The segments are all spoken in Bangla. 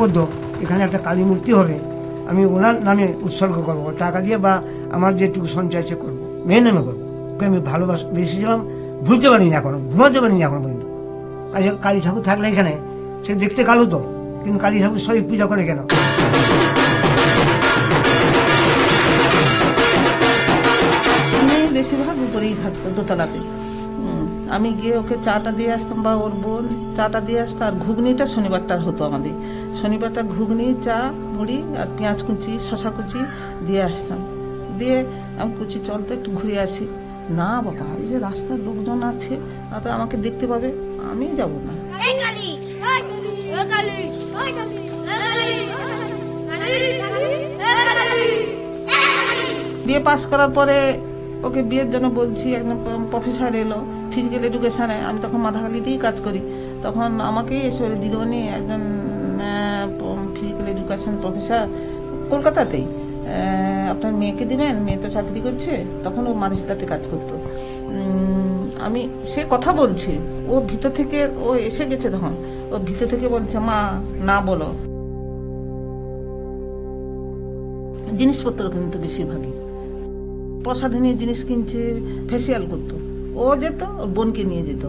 সংকল্পবদ্ধ এখানে একটা কালী মূর্তি হবে, আমি ওনার নামে উৎসর্গ করবো, টাকা দিয়ে বা আমার যেটুকু সঞ্চয় আছে করবো, মেয়ের নামে করবো। ওকে আমি ভালোবেসেছিলাম, ভুলতে পারিনি, এখনো ঘুমাতে পারিনি এখনো পর্যন্ত। কালী ঠাকুর থাকলে এখানে, সে দেখতে কালো তো, কিন্তু কালী ঠাকুর সবাই পূজা করে কেন? বেশিরভাগ উপরেই থাকতো, দোতলাতে। আমি গিয়ে ওকে চাটা দিয়ে আসতাম, বা ওর বোন চাটা দিয়ে আসতো। আর ঘুগনিটা শনিবারটা হতো আমাদের, শনিবারটা ঘুগনি, চা, মুড়ি আর পেঁয়াজ কুচি, শশা কুচি দিয়ে আসতাম। দিয়ে আমি কুচি, চল তো একটু ঘুরে আসি। না বাবা, এই যে রাস্তার লোকজন আছে, তো আমাকে দেখতে পাবে, আমি যাব না। বিয়ে পাস করার পরে ওকে বিয়ের জন্য বলছি, একজন প্রফেসর এলো ফিজিক্যাল এডুকেশনে, আমি তখন মাথাখালিতেই কাজ করি। তখন আমাকেই এসে দিদিমণি, একজন ফিজিক্যাল এডুকেশন প্রফেসর কলকাতাতেই, আপনার মেয়েকে দিবেন, মেয়ে তো চাকরি করছে। তখন ও মারিস্তাতে কাজ করতো। আমি সে কথা বলছে, ও ভিতর থেকে, ও এসে গেছে তখন, ও ভিতর থেকে বলছে, মা না বলো। জিনিসপত্র কিন্তু বেশিরভাগই প্রসাধনী জিনিস কিনছে, ফেসিয়াল করতো। ও যেত, ওর বোনকে নিয়ে যেত।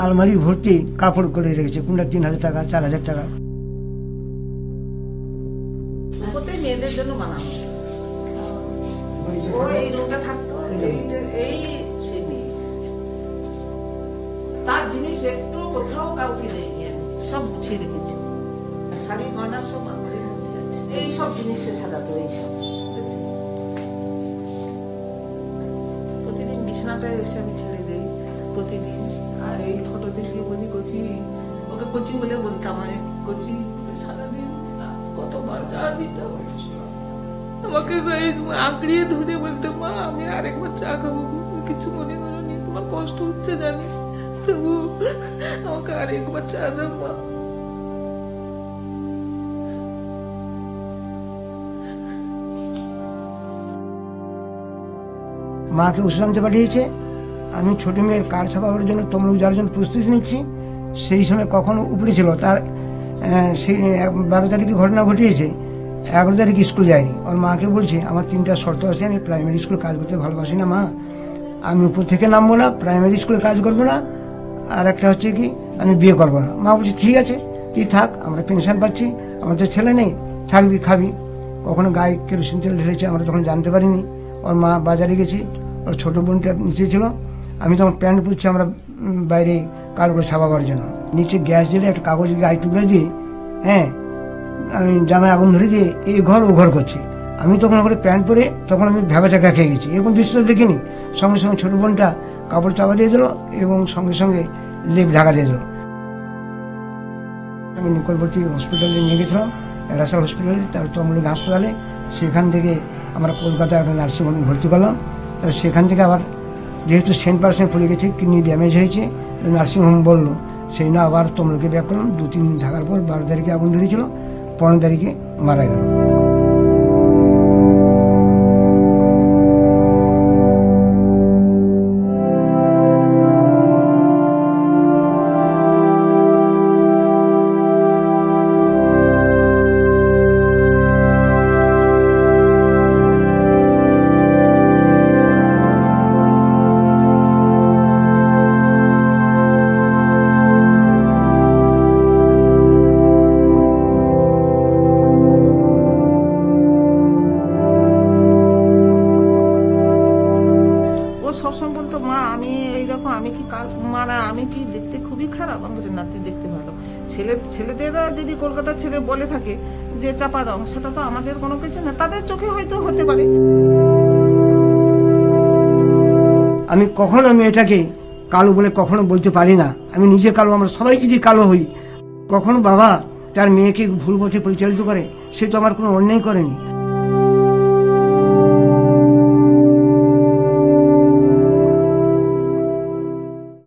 আলমারি ভর্তি কাপড় করে রেখেছে, কোনটা 3,000 টাকা, 4,000 টাকা। মেয়েদের জন্য বানানো। ও এই রুমটা থাকতো, এই সেই মেয়ে, তার জিনিস একটু কোথাও কাউকে দেয়নি, আমি সব গুছিয়ে রেখেছি। শাড়ি গয়না সব আলমারির মধ্যে আছে। এই সব জিনিস সে সাজাতো, এই সব। প্রতিদিন বিছানাটা এসে আমি ছেড়ে দিই, প্রতিদিন। আর এই ফটো দেখে বলি, কচি, ওকে কচি বলে বলতাম, কচি, সারাদিন কতবার চা দিতে আমাকে আঁকড়িয়ে ধরে বলতো, মা আমি আরেকবার চা খাবো, কিছু মনে করোনি, তোমার কষ্ট হচ্ছে জানি, তবু আমাকে আরেকবার চা দাও মা। মাকে ওষুধ আনতে পাঠিয়েছে, আমি ছোট মেয়ের কার্ড ছাপাবার জন্য তমলুক যাওয়ার জন্য প্রস্তুতি নিচ্ছি। সেই সময় কখনো উপরে ছিল, তার সেই 12 তারিখে ঘটনা ঘটিয়েছে, 11 তারিখ স্কুল যায়নি। ওর মাকে বলছে, আমার 3টা শর্ত আছে, আমি প্রাইমারি স্কুলে কাজ করতে ভালোবাসি না মা, আমি উপর থেকে নামবো না, প্রাইমারি স্কুলে কাজ করবো না, আর একটা হচ্ছে কি, আমি বিয়ে করবো না। মা বলছে, ঠিক আছে তুই থাক, আমরা পেনশন পাচ্ছি, আমাদের ছেলে নেই, থাকবি খাবি। কখনো গায়ে কেরোসিন তেল ঢেলেছে, আমরা তখন জানতে পারিনি। ওর মা বাজারে গেছে, ওর ছোট বোনটা নিচে ছিল, আমি তখন প্যান্ট পুচ্ছি, আমরা বাইরে কালগুলো ছাপাবার জন্য। নিচে গ্যাস জ্বেলে একটা কাগজ গায়ে টুকরে দিয়ে, হ্যাঁ, আমি জামায় আগুন ধরে দিয়ে এই ঘর ও ঘর করছি। আমি তখন ওখানে প্যান্ট পরে, তখন আমি ভেবা চাকা খেয়ে গেছি, এরকম দৃশ্য দেখিনি। সঙ্গে সঙ্গে ছোট বোনটা কাপড় চাপা দিয়ে দিল এবং সঙ্গে সঙ্গে লেপ ঢাকা দিয়ে দিল। আমি নিকটবর্তী হসপিটালে নিয়ে গেছিলাম, রাসাল হসপিটালে, তার তমলুক হাসপাতালে। সেখান থেকে আমরা কলকাতায় একটা নার্সিংহোমে ভর্তি করলাম। তার সেখান থেকে আবার যেহেতু 100% পড়ে গেছে, কিডনি ড্যামেজ হয়েছে, নার্সিংহোম বললো, সেই না আবার তমলুকে ব্যাক করলাম। 2-3 দিন থাকার পর 12 তারিখে আগুন ধরেছিল, 15 তারিখে মারা গেল। সবসময় বলতো, মা আমি এইরকম, আমি কি কাল, মানে আমি কি দেখতে খুবই খারাপ? আমি বলি, না তুই দেখতে ভালো। ছেলেদেররা যদি কলকাতার ছেলে বলে থাকে যে চাপা রং, সেটা তো আমাদের কোনো কিছু না, তাদের চোখে হয়তো হতে পারে। আমি কখনো মেয়েটাকে কালো বলে কখনো বলতে পারি না, আমি নিজে কালো, আমরা সবাই যদি কালো হই। কখনো বাবা তার মেয়েকে ভুল পথে পরিচালিত করে, সে তো আমার কোনো অন্যায় করেনি।